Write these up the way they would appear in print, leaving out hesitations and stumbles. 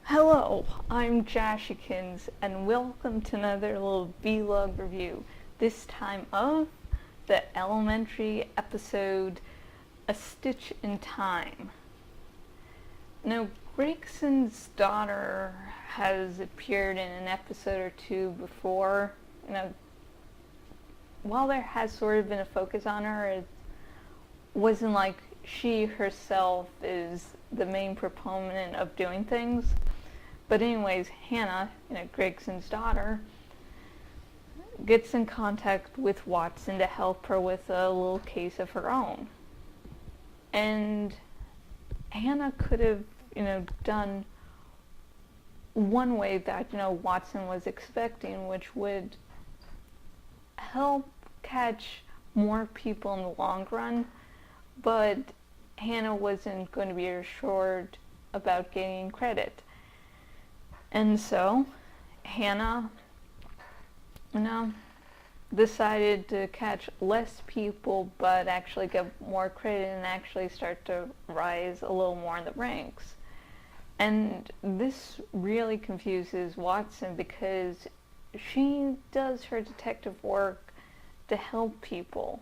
Hello, I'm Jashykins, and welcome to another little vlog review. This time of the elementary episode, A Stitch in Time. Now, Gregson's daughter has appeared in an episode or two before. While there has sort of been a focus on her, it wasn't like she herself is the main proponent of doing things. But anyways, Hannah, Gregson's daughter, gets in contact with Watson to help her with a little case of her own. And Hannah could have, done one way that, Watson was expecting, which would help catch more people in the long run, but Hannah wasn't going to be assured about getting credit. And so Hannah, decided to catch less people but actually get more credit and actually start to rise a little more in the ranks. And this really confuses Watson because she does her detective work to help people.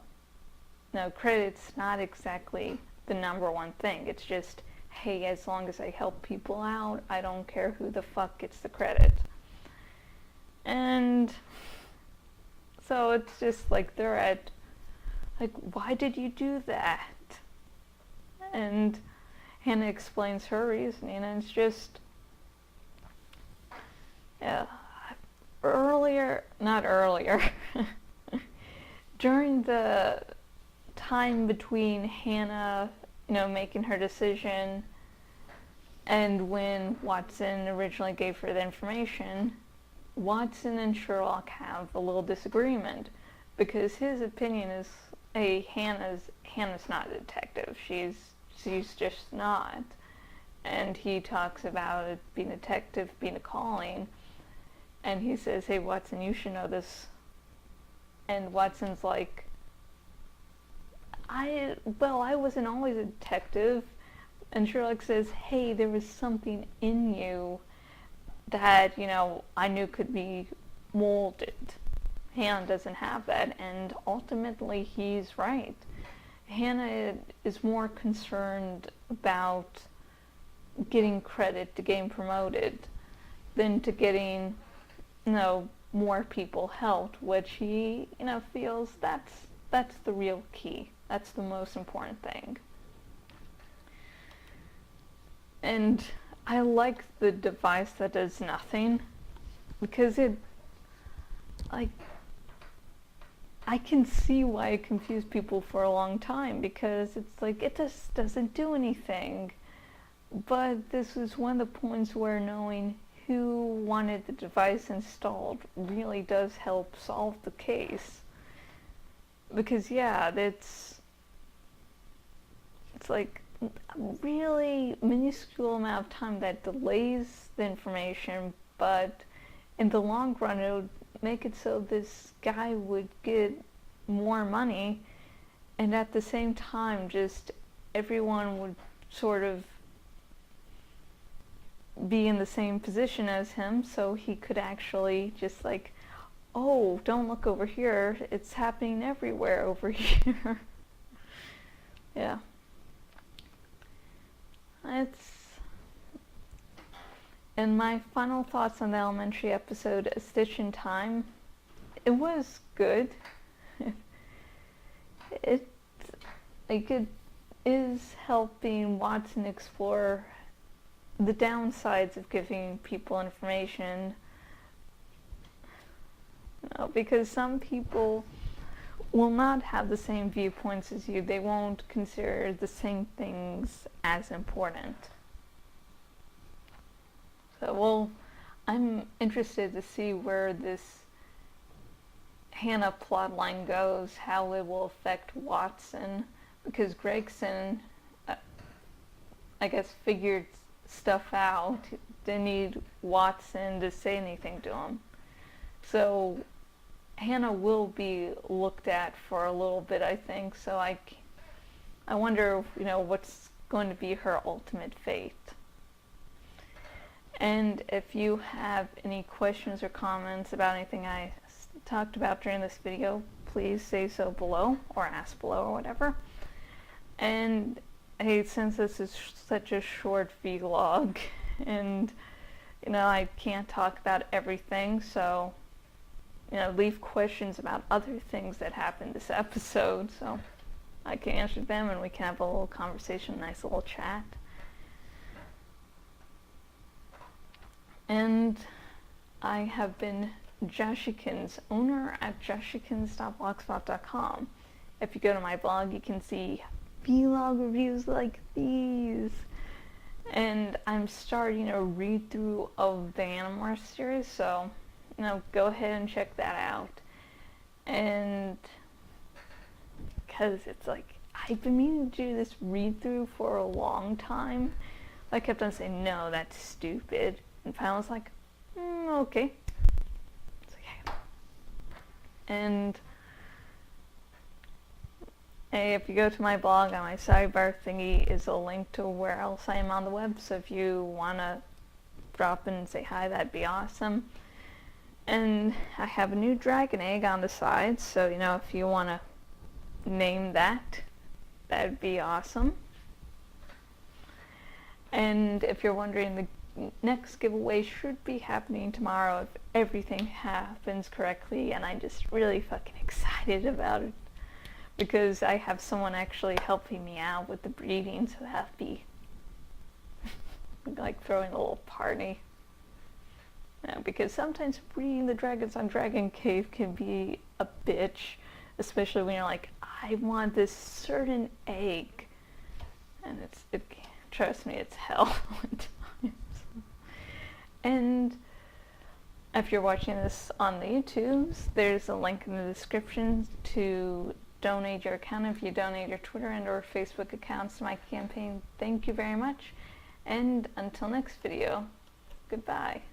Now, credit's not exactly the number one thing. It's just, hey, as long as I help people out, I don't care who the fuck gets the credit. And so it's just like they're at, like, why did you do that? And Hannah explains her reasoning, and it's just, not earlier, during the time between Hannah, making her decision and when Watson originally gave her the information, Watson and Sherlock have a little disagreement because his opinion is, hey, Hannah's not a detective. She's just not. And he talks about it being a detective, being a calling, and he says, hey, Watson, you should know this. And Watson's like, I wasn't always a detective. And Sherlock says, hey, there was something in you that, I knew could be molded. Hannah doesn't have that, and ultimately he's right. Hannah is more concerned about getting credit, to getting promoted, than to getting, more people helped, which he, feels that's the real key. That's the most important thing. And I like the device that does nothing, because I can see why it confused people for a long time, because it's like, it just doesn't do anything. But this was one of the points where knowing who wanted the device installed really does help solve the case. Because it's like a really minuscule amount of time that delays the information, but in the long run it would make it so this guy would get more money, and at the same time just everyone would sort of be in the same position as him, so he could actually just like, oh, don't look over here, it's happening everywhere over here. Yeah. And my final thoughts on the elementary episode, A Stitch in Time, it was good. It is helping Watson explore the downsides of giving people information. Because some people will not have the same viewpoints as you. They won't consider the same things as important. So, I'm interested to see where this Hannah plotline goes, how it will affect Watson, because Gregson, I guess, figured stuff out. Didn't need Watson to say anything to him. So Hannah will be looked at for a little bit, I think. So I wonder, what's going to be her ultimate fate. And if you have any questions or comments about anything I talked about during this video, please say so below, or ask below, or whatever. And hey, since this is such a short vlog, and I can't talk about everything, so leave questions about other things that happened this episode, so I can answer them and we can have a little conversation, a nice little chat. And I have been Jashykins, owner at jashykins.blogspot.com. If you go to my blog, you can see vlog reviews like these. And I'm starting a read-through of the Animorphs series, so go ahead and check that out. And because it's like, I've been meaning to do this read-through for a long time. I kept on saying, no, that's stupid. And finally I was like, okay. It's okay. And if you go to my blog, on my sidebar thingy is a link to where else I am on the web. So if you want to drop in and say hi, that'd be awesome. And I have a new dragon egg on the side, so if you want to name that, that'd be awesome. And if you're wondering, the next giveaway should be happening tomorrow if everything happens correctly, and I'm just really fucking excited about it because I have someone actually helping me out with the breeding, so that'd be like throwing a little party. Because sometimes breeding the dragons on Dragon Cave can be a bitch, especially when you're like, I want this certain egg, and trust me, it's hell. And if you're watching this on the YouTubes, there's a link in the description to donate your account if you donate your Twitter and or Facebook accounts to my campaign. Thank you very much, and until next video, goodbye.